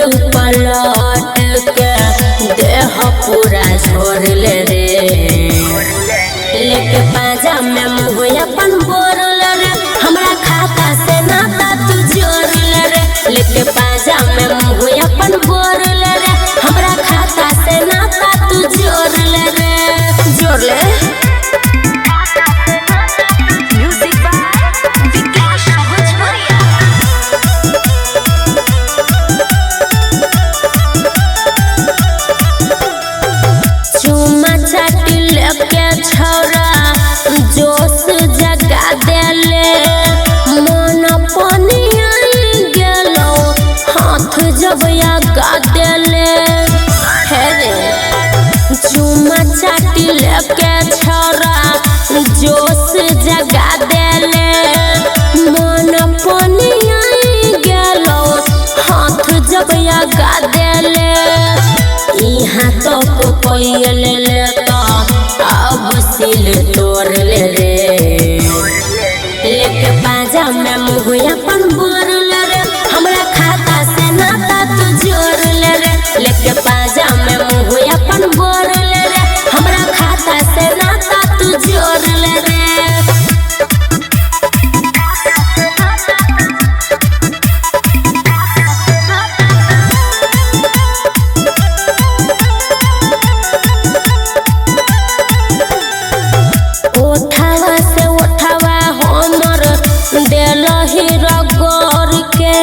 पलट के देह पूरा झोर ले रे लेके पाजा में मुँह अपन बोरल रे हमरा खाता से नाता तू जोड़ ले रे लेके पाजा में मुँह अपन बोरल रे हमरा खाता से नाता तू जोड़ ले रे जोड़ ले जोश जगा देले मन पानी आई गेलो हाथ जब आगा देले हेरे चुमा चाटी लेके छोरा जोश जगा देले मन पानी आई गेलो हाथ जब आगा देले यहाँ तो कोई ले लेता अब सिल तोड़ ले रे लेके पाजा में मुँह अपन बोरल रे हमरा खाता से नाता तू जोड़ ले रे लेके पाजा में मुँह अपन बोरल रे हमरा खाता से नाता तू जोड़ ले रे रगोर के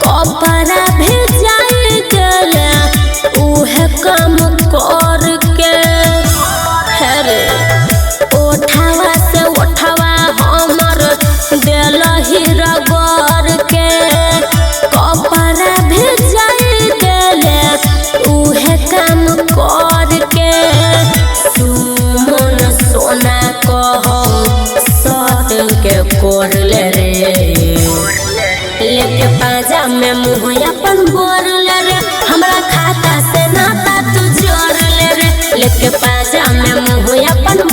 कपड़ा भेजाई गेले उहे काम कर के हेरे ओठावा से ओठावा हमर देलही रगोर के कपड़ा भेजाई गेले उहे काम कर के सुमन सोना कहो सट के कर ले रे लेके पाजा में मुँह अपन बोरल रे हमरा खाता से नाता तू जोड़ ले रे लेके पाजा में मुँह अपन